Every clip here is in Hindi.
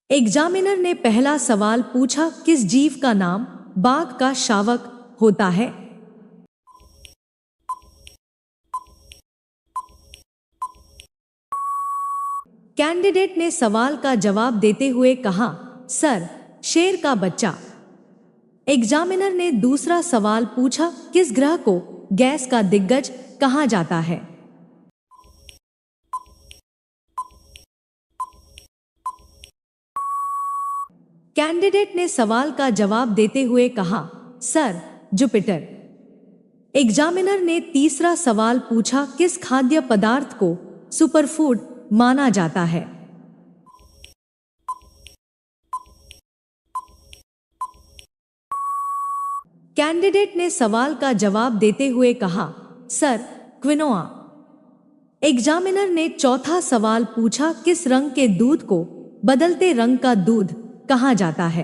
एग्जामिनर ने पहला सवाल पूछा, किस जीव का नाम बाघ का शावक होता है? कैंडिडेट ने सवाल का जवाब देते हुए कहा, सर, शेर का बच्चा। एग्जामिनर ने दूसरा सवाल पूछा, किस ग्रह को गैस का दिग्गज कहा जाता है? कैंडिडेट ने सवाल का जवाब देते हुए कहा, सर, जुपिटर। एग्जामिनर ने तीसरा सवाल पूछा, किस खाद्य पदार्थ को सुपरफूड माना जाता है? कैंडिडेट ने सवाल का जवाब देते हुए कहा, सर, क्विनोआ। एग्जामिनर ने चौथा सवाल पूछा, किस रंग के दूध को बदलते रंग का दूध कहा जाता है?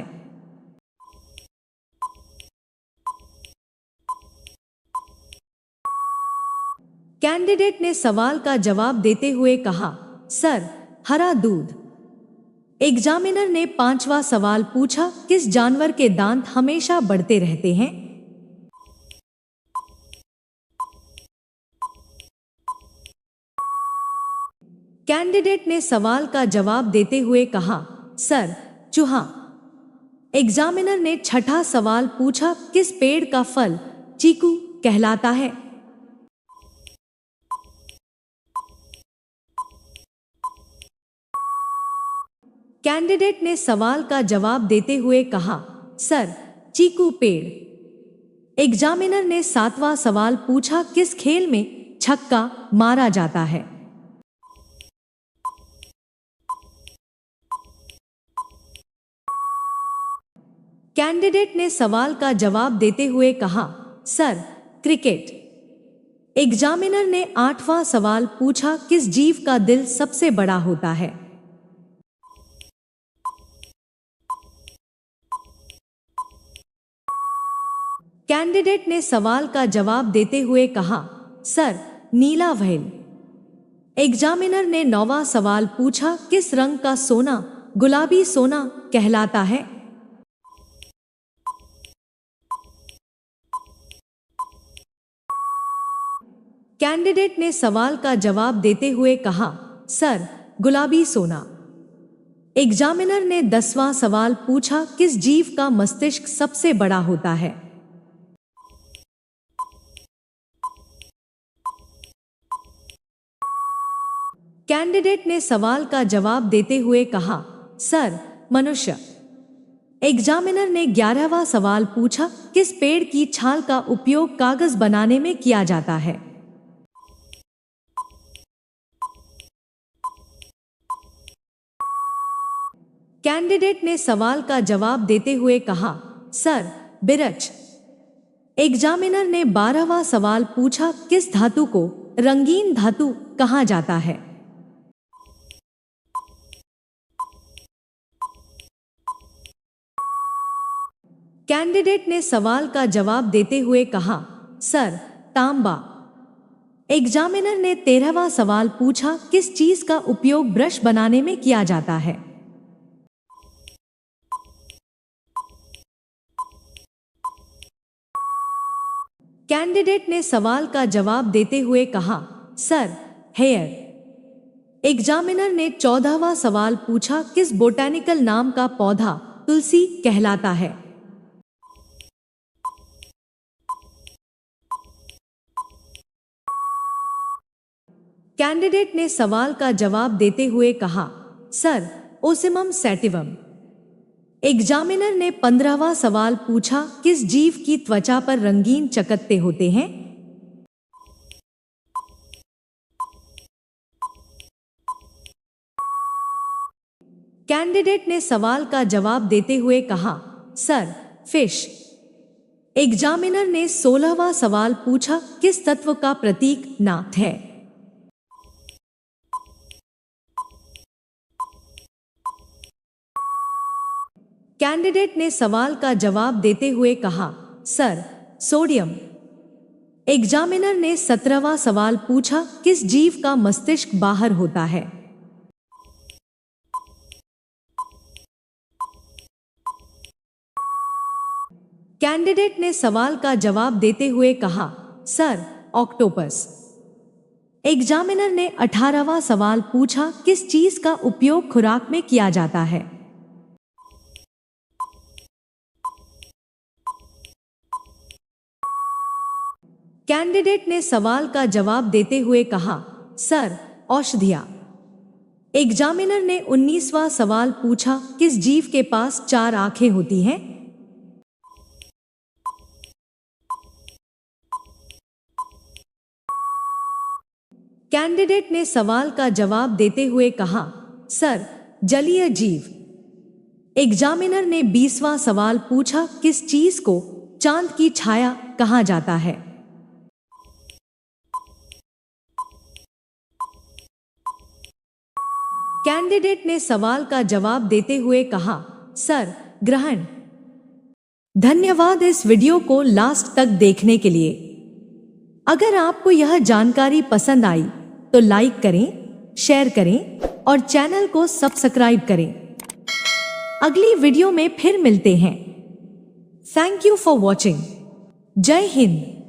कैंडिडेट ने सवाल का जवाब देते हुए कहा, सर, हरा दूध। एग्जामिनर ने पांचवा सवाल पूछा, किस जानवर के दांत हमेशा बढ़ते रहते हैं? कैंडिडेट ने सवाल का जवाब देते हुए कहा, सर, चूहा। एग्जामिनर ने छठा सवाल पूछा, किस पेड़ का फल चीकू कहलाता है? कैंडिडेट ने सवाल का जवाब देते हुए कहा, सर, चीकू पेड़। एग्जामिनर ने सातवां सवाल पूछा, किस खेल में छक्का मारा जाता है? कैंडिडेट ने सवाल का जवाब देते हुए कहा, सर, क्रिकेट। एग्जामिनर ने आठवां सवाल पूछा, किस जीव का दिल सबसे बड़ा होता है? कैंडिडेट ने सवाल का जवाब देते हुए कहा, सर, नीला व्हेल। एग्जामिनर ने नौवां सवाल पूछा, किस रंग का सोना गुलाबी सोना कहलाता है? कैंडिडेट ने सवाल का जवाब देते हुए कहा, सर, गुलाबी सोना। एग्जामिनर ने 10वां सवाल पूछा, किस जीव का मस्तिष्क सबसे बड़ा होता है? कैंडिडेट ने सवाल का जवाब देते हुए कहा, सर, मनुष्य। एग्जामिनर ने 11वां सवाल पूछा, किस पेड़ की छाल का उपयोग कागज बनाने में किया जाता है? कैंडिडेट ने सवाल का जवाब देते हुए कहा, सर, बिरच। एग्जामिनर ने 12वां सवाल पूछा, किस धातु को रंगीन धातु कहा जाता है? कैंडिडेट ने सवाल का जवाब देते हुए कहा, सर, तांबा। एग्जामिनर ने 13वां सवाल पूछा, किस चीज का उपयोग ब्रश बनाने में किया जाता है? कैंडिडेट ने सवाल का जवाब देते हुए कहा, सर, हेयर। एग्जामिनर ने 14वां सवाल पूछा, किस बोटैनिकल नाम का पौधा तुलसी कहलाता है? कैंडिडेट ने सवाल का जवाब देते हुए कहा, सर, ओसिमम सैटिवम। एग्जामिनर ने 15वां सवाल पूछा, किस जीव की त्वचा पर रंगीन चकत्ते होते हैं? कैंडिडेट ने सवाल का जवाब देते हुए कहा, सर, फिश। एग्जामिनर ने 16वां सवाल पूछा, किस तत्व का प्रतीक नाथ है? कैंडिडेट ने सवाल का जवाब देते हुए कहा, सर, सोडियम। एग्जामिनर ने 17वां सवाल पूछा, किस जीव का मस्तिष्क बाहर होता है? कैंडिडेट ने सवाल का जवाब देते हुए कहा, सर, ऑक्टोपस। एग्जामिनर ने 18वां सवाल पूछा, किस चीज का उपयोग खुराक में किया जाता है? कैंडिडेट ने सवाल का जवाब देते हुए कहा, सर, औषधियां। एग्जामिनर ने 19वां सवाल पूछा, किस जीव के पास 4 आंखें होती हैं? कैंडिडेट ने सवाल का जवाब देते हुए कहा, सर, जलीय जीव। एग्जामिनर ने 20वां सवाल पूछा, किस चीज को चांद की छाया कहा जाता है? कैंडिडेट ने सवाल का जवाब देते हुए कहा, सर, ग्रहण। धन्यवाद इस वीडियो को लास्ट तक देखने के लिए। अगर आपको यह जानकारी पसंद आई तो लाइक करें, शेयर करें और चैनल को सब्सक्राइब करें। अगली वीडियो में फिर मिलते हैं। Thank you for watching. जय हिंद।